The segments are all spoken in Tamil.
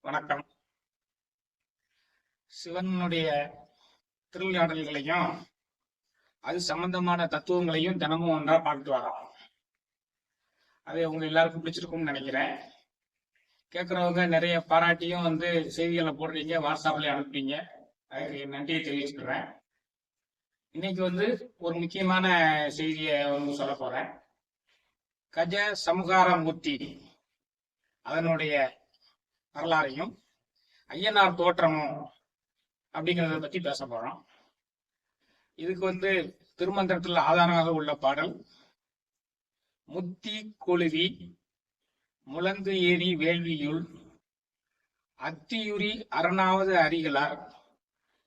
வணக்கம். சிவனுடைய திருவிளையாடல்களையும் அது சம்பந்தமான தத்துவங்களையும் தினமும் ஒன்றா பார்த்துட்டு வரோம். அது உங்க எல்லாருக்கும் பிடிச்சிருக்கும்னு நினைக்கிறேன். கேட்குறவங்க நிறைய பாராட்டியும் செய்திகளை போடுறீங்க, வாட்ஸ்அப்ல அனுப்புறீங்க. அதுக்கு நன்றியை தெரிவிச்சுக்கிறேன். இன்னைக்கு ஒரு முக்கியமான செய்தியை சொல்ல போறேன். கஜ சமுகார மூர்த்தி அதனுடைய வரலாறையும் ஐயனார் தோற்றமும் அப்படிங்கிறத பத்தி பேச போறோம். இதுக்கு திருமந்திரத்தில் ஆதாரமாக உள்ள பாடல், முத்தி கொழுவி முழந்து ஏறி வேள்வியுள் அத்தியுரி அரணாவது அரிகளார்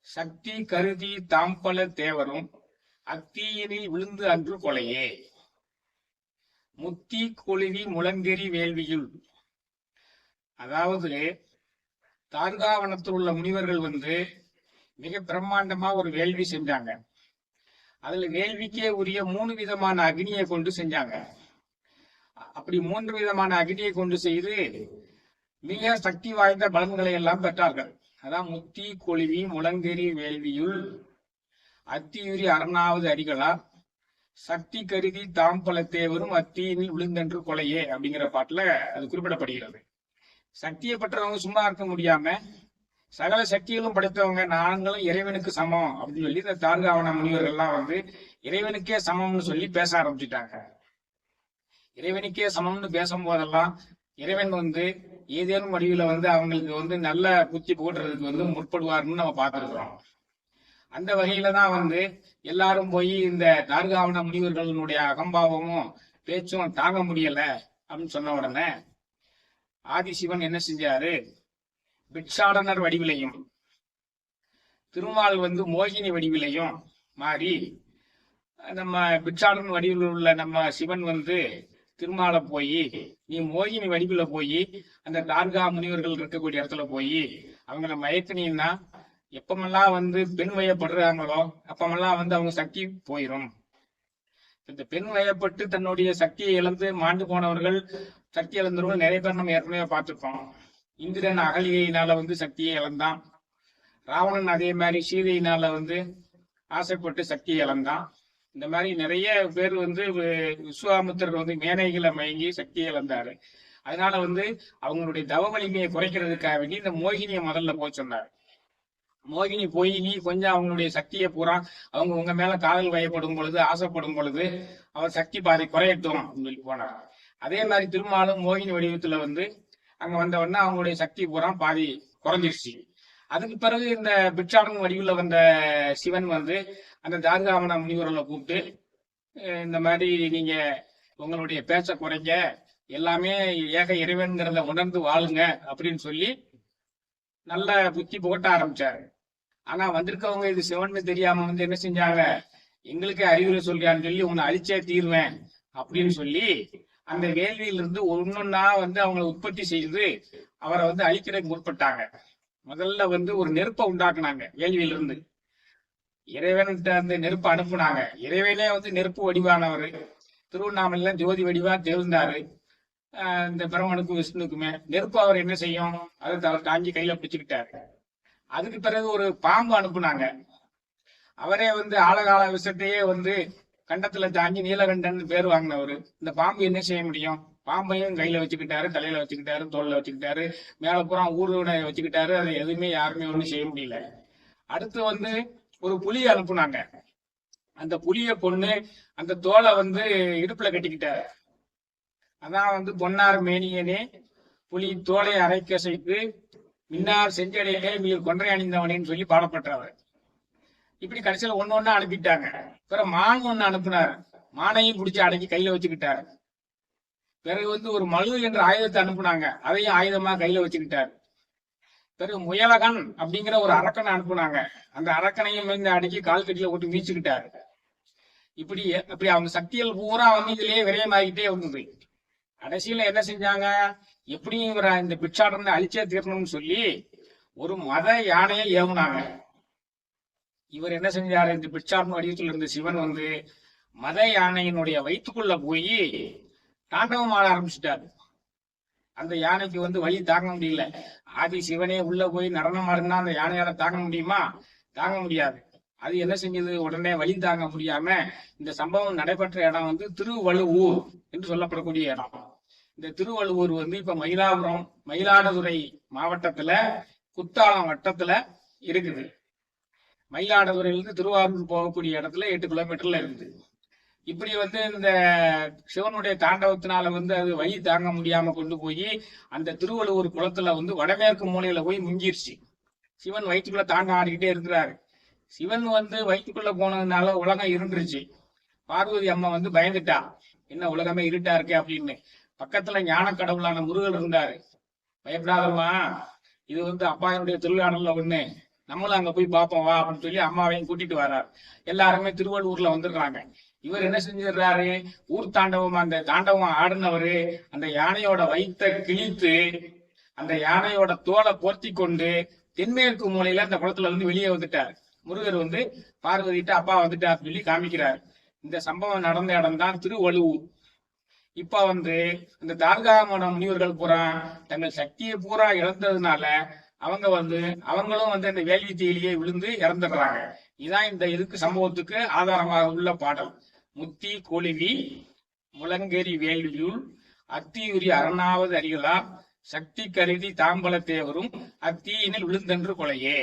சக்தி கருதி தாம்பல தேவரும் அத்தீயனில் விழுந்து அன்று கொலையே. முத்தி கொழுவி முழங்கெறி வேள்வியுள், அதாவது தார்காவனத்தில் உள்ள முனிவர்கள் மிக பிரம்மாண்டமா ஒரு வேள்வி செஞ்சாங்க. அதுல வேள்விக்கே உரிய 3 விதமான அக்னியை கொண்டு செஞ்சாங்க. அப்படி 3 விதமான அக்னியை கொண்டு செய்து மிக சக்தி வாய்ந்த பலன்களை எல்லாம் பெற்றார்கள். அதான் முத்தி கொழுவி முழங்கெறி வேள்வியுள் அத்தியுரி அரணாவது அரிகளார் சக்தி கருதி தாம்பல தேவரும் அத்தீனில் விழுந்தன்று கொலையே அப்படிங்கிற பாட்டுல அது குறிப்பிடப்படுகிறது. சக்தியை பெற்றவங்க சும்மா இருக்க முடியாம சகல சக்திகளும் படைத்தவங்க நாங்களும் இறைவனுக்கு சமம் அப்படின்னு சொல்லி இந்த தார்காவன முனிவர்கள்லாம் இறைவனுக்கே சமம்னு சொல்லி பேச ஆரம்பிச்சுட்டாங்க. இறைவனுக்கே சமம்னு பேசும் போதெல்லாம் இறைவன் ஏதேனும் வடிவில அவங்களுக்கு நல்ல புத்தி போடுறதுக்கு முற்படுவார்னு நம்ம பார்த்துருக்கிறோம். அந்த வகையில தான் எல்லாரும் போய் இந்த தார்காவன முனிவர்களுடைய அகம்பாவமும் பேச்சும் தாங்க முடியல அப்படின்னு சொன்ன உடனே ஆதிசிவன் என்ன செஞ்சாரு, பிட்சாடனர் வடிவிலையும் திருமால் மோகினி வடிவிலையும் மாறி, நம்ம பிட்சாடன் வடிவில் உள்ள நம்ம சிவன் திருமாலை போய், நீ மோகினி வடிவில போய் அந்த தார்கா முனிவர்கள் இருக்கக்கூடிய இடத்துல போய் அவங்கள மயக்கினீங்கன்னா எப்பமெல்லாம் பெண் வயப்படுறாங்களோ அப்பமெல்லாம் அவங்க சக்தி போயிடும். இந்த பெண் வயப்பட்டு தன்னுடைய சக்தியை இழந்து மாண்டு போனவர்கள், சக்தி இழந்தவர்கள் நிறைய பேர் நம்ம ஏற்கனவே பார்த்துருக்கோம். இந்திரன் அகலியினால சக்தியை இழந்தான். ராவணன் அதே மாதிரி சீதையினால ஆசைப்பட்டு சக்தியை இழந்தான். இந்த மாதிரி நிறைய பேர் விஸ்வாமித்திரர் மேனைகளை மயங்கி சக்தியை இழந்தாரு. அதனால அவங்களுடைய தவ வலிமையை குறைக்கிறதுக்காக வேண்டி இந்த மோகினியை முதல்ல போய் சொன்னார். மோகினி போய் நீ கொஞ்சம் அவங்களுடைய சக்தியை பூரா அவங்க உங்க மேல காதல் வயப்படும் பொழுது, ஆசைப்படும் பொழுது அவர் சக்தி பாதி குறையட்டும் அப்படின்னு சொல்லி போனார். அதே மாதிரி திருமாலும் மோகினி வடிவத்துல அங்க வந்தவொடனே அவங்களுடைய சக்தி பூரா பாதி குறைஞ்சிருச்சு. அதுக்கு பிறகு இந்த பிட்சாடன் வடிவுல வந்த சிவன் அந்த தார்காவன முனிவர்களை கூப்பிட்டு, இந்த மாதிரி நீங்க உங்களுடைய பேச்ச குறைங்க, எல்லாமே ஏக இறைவன்கிறத உணர்ந்து வாழுங்க அப்படின்னு சொல்லி நல்ல புத்தி போட்ட ஆரம்பிச்சாரு. ஆனா வந்திருக்கவங்க இது சிவன் தெரியாம என்ன செஞ்சாங்க, எங்களுக்கே அறிவுரை சொல்றான்னு சொல்லி உன்னை அழிச்சே தீர்வேன் அப்படின்னு சொல்லி அந்த வேள்வியிலிருந்து ஒன்னொன்னா அவங்களை உற்பத்தி செய்து அவரை அழிக்கிறதுக்கு முற்பட்டாங்க. முதல்ல ஒரு நெருப்பை உண்டாக்குனாங்க. வேள்வியிலிருந்து இறைவன்கிட்ட அந்த நெருப்பை அனுப்புனாங்க. இறைவனே நெருப்பு வடிவானவர். திருவண்ணாமலையில ஜோதி வடிவா தேர்ந்தாரு. இந்த பிரம்மனுக்கும் விஷ்ணுக்குமே நெருப்பு அவர் என்ன செய்யும், அதை அவர் தாங்கி கையில பிடிச்சுக்கிட்டாரு. அதுக்கு பிறகு ஒரு பாம்பு அனுப்புனாங்க. அவரே ஆழகால விஷத்தையே கண்டத்துல தாங்கி நீலகண்டன் பேர் வாங்கினவரு. இந்த பாம்பு என்ன செய்ய முடியும், பாம்பையும் கையில வச்சுக்கிட்டாரு, தலையில வச்சுக்கிட்டாரு, தோல்ல வச்சுக்கிட்டாரு, மேலப்புறம் ஊர்வனை வச்சுக்கிட்டாரு. அதை எதுவுமே யாருமே ஒண்ணும் செய்ய முடியல. அடுத்து ஒரு புலியை அனுப்புனாங்க. அந்த புலிய பொண்ணு அந்த தோலை இடுப்புல கட்டிக்கிட்டாரு. அதான் பொன்னார் மேனியனே புலி தோலை அரைக்க செய்து மின்னார் செஞ்சடையிலே மீள் கொன்றை அணிந்தவனேன்னு சொல்லி பாடப்பட்டவர். இப்படி கடைசியில ஒன்னொன்னா அனுப்பிட்டாங்க. பிறகு மான் ஒண்ணு அனுப்புனார். மானையும் பிடிச்சி அடக்கி கையில வச்சுக்கிட்டாரு. பிறகு ஒரு மழு என்ற ஆயுதத்தை அனுப்புனாங்க. அதையும் ஆயுதமா கையில வச்சுக்கிட்டாரு. பிறகு முயலகன் அப்படிங்கிற ஒரு அரக்கனை அனுப்புனாங்க. அந்த அரக்கனையும் அடக்கி கால் கட்டில போட்டு மீச்சுக்கிட்டாரு. இப்படி அவங்க சக்திகள் பூரா இதுலயே விரயமாகிட்டே வந்தது. கடைசியில என்ன செஞ்சாங்க, எப்படியும் இவரை இந்த பிட்சாடனை அழிச்சே தீரணும்னு சொல்லி ஒரு மத யானையை ஏவுனாங்க. இவர் என்ன செஞ்சாரு, இந்த பிட்சாடன் வடிவத்தில் இருந்த சிவன் மத யானையினுடைய வயிற்றுக்குள்ள போய் தாண்டவம் ஆட ஆரம்பிச்சுட்டாரு. அந்த யானைக்கு வந்து வலி தாங்க முடியல. ஆதி சிவனே உள்ள போய் நடனம் ஆடுனா அந்த யானையால தாங்க முடியுமா? தாங்க முடியாது. அது என்ன செஞ்சது? உடனே வலி தாங்க முடியாம இந்த சம்பவம் நடைபெற்ற இடம் வந்து திருவழுவூர் என்று சொல்லப்படக்கூடிய இடம். இந்த திருவழுவூர் வந்து இப்ப மயிலாடுதுறை மயிலாடுதுறை மாவட்டத்துல குத்தாலம் வட்டத்துல இருக்குது. மயிலாடுதுறையிலிருந்து திருவாரூர் போகக்கூடிய இடத்துல 8 கிலோமீட்டர்ல இருக்குது. இப்படி வந்து இந்த சிவனுடைய தாண்டவத்தினால வந்து அது வழி தாங்க முடியாம கொண்டு போய் அந்த திருவள்ளுவர் குளத்துல வந்து வடமேற்கு மூலையில போய் முங்கிருச்சு. சிவன் வயிற்றுக்குள்ள தாண்ட ஆடிக்கிட்டே இருக்கிறாரு. சிவன் வந்து வயிற்றுக்குள்ள போனதுனால உலகம் இருந்துருச்சு. பார்வதி அம்மா வந்து பயந்துட்டா, என்ன உலகமே இருட்டா இருக்கே அப்படின்னு. பக்கத்துல ஞான கடவுளான முருகன் இருந்தாரு. பயப்படாதம்மா, இது வந்து அப்பாயினுடைய திருவிழாடல்ல ஒண்ணு, நம்மளும் அங்க போய் பார்ப்போம் வா அப்படின்னு சொல்லி அம்மாவையும் கூட்டிட்டு வர்றாரு. எல்லாருமே திருவள்ளூர்ல வந்துடுறாங்க. இவர் என்ன செஞ்சிடறாரு? ஊர் தாண்டவம், அந்த தாண்டவம் ஆடினவரு அந்த யானையோட வயிற்றை கிழித்து அந்த யானையோட தோலை போர்த்தி கொண்டு தென்மேற்கு மூலையில அந்த குளத்துல வந்து வெளியே வந்துட்டார். முருகர் வந்து பார்வதிட்டு அப்பா வந்துட்டார் சொல்லி காமிக்கிறார். இந்த சம்பவம் நடந்த இடம் தான் திருவழுவூர். இப்ப வந்து இந்த தார்காமட முனிவர்கள் பூரா தங்கள் சக்தியை பூரா இழந்ததுனால அவங்களும் வந்து இந்த வேள்வி தீயிலேயே விழுந்து இறந்துடுறாங்க. இதான் இந்த சம்பவத்துக்கு ஆதாரமாக உள்ள பாடல். முத்தி கொழுவி முழங்கெரி வேள்வியுள் அத்தியுரி அரணாவது அறிகளார் சக்தி கருதி தாம்பல தேவரும் அத்தீயினில் விழுந்தென்று கொலையே.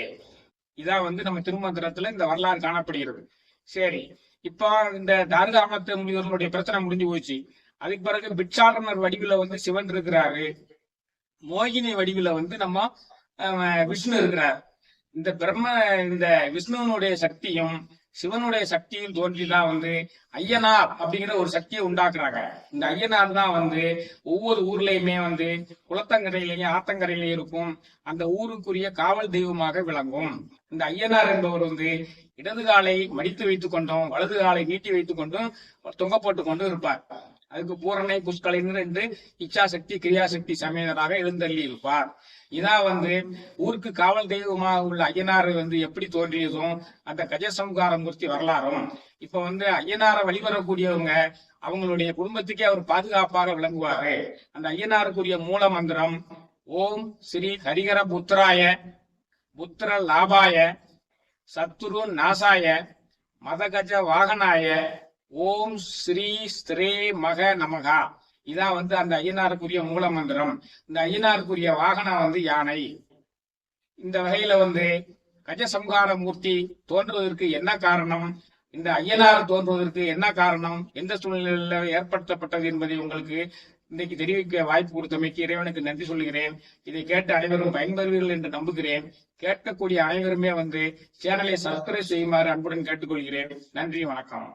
இதான் வந்து நம்ம திருமந்திரத்துல இந்த வரலாறு காணப்படுகிறது. சரி, இப்ப இந்த தார்காமத்து முனிவர்களுடைய பிரச்சனை முடிஞ்சு போச்சு. அதுக்கு பிறகு பிட்சாடனர் வடிவில வந்து சிவன் இருக்கிறாரு. மோகினி வடிவில வந்து நம்ம விஷ்ணு இருக்கிறார். இந்த விஷ்ணுவனுடைய சக்தியும் சிவனுடைய சக்தியும் தோன்றிதான் வந்து ஐயனார் அப்படிங்கிற ஒரு சக்தியை உண்டாக்குறாங்க. இந்த ஐயனார் தான் வந்து ஒவ்வொரு ஊர்லயுமே வந்து குளத்தங்கரையிலையும் ஆத்தங்கரையிலையும் இருக்கும். அந்த ஊருக்குரிய காவல் தெய்வமாக விளங்கும். இந்த ஐயனார் என்பவர் வந்து இடது காலை மடித்து வைத்துக் கொண்டும் வலது காலை நீட்டி வைத்துக் கொண்டும் தொங்க போட்டு கொண்டும் இருப்பார். அதுக்கு பூரணை புஷ்கலைன்னு 2 இச்சாசக்தி கிரியாசக்தி சமேதராக எழுந்தள்ளி இருப்பார். இதான் வந்து ஊருக்கு காவல் தெய்வமாக உள்ள ஐயனார் வந்து எப்படி தோன்றியதும் அந்த கஜசம்கார மூர்த்தி வரலாறும். இப்ப வந்து ஐயனாரை வழிபடக்கூடியவங்க அவங்களுடைய குடும்பத்துக்கே அவர் பாதுகாப்பாக விளங்குவாரு. அந்த ஐயனாருக்குரிய மூல மந்திரம் ஓம் ஸ்ரீ ஹரிகர புத்திராய புத்திர லாபாய சத்துரு நாசாய மதகஜ வாகனாய ஓம் ஸ்ரீ ஸ்ரீ மக நமகா. இதான் வந்து அந்த ஐயனாருக்குரிய மூல மந்திரம். இந்த ஐயனாருக்குரிய வாகனம் வந்து யானை. இந்த வகையில வந்து கஜசம்ஹார மூர்த்தி தோன்றுவதற்கு என்ன காரணம், இந்த ஐயனார் தோன்றுவதற்கு என்ன காரணம், எந்த சூழ்நிலையில ஏற்படுத்தப்பட்டது என்பதை உங்களுக்கு இன்னைக்கு தெரிவிக்க வாய்ப்பு கொடுத்தமைக்கு இறைவனுக்கு நன்றி சொல்லுகிறேன். இதை கேட்டு அனைவரும் பயன்பெறுவீர்கள் என்று நம்புகிறேன். கேட்கக்கூடிய அனைவருமே வந்து சேனலை சப்ஸ்கிரைப் செய்யுமாறு அன்புடன் கேட்டுக்கொள்கிறேன். நன்றி, வணக்கம்.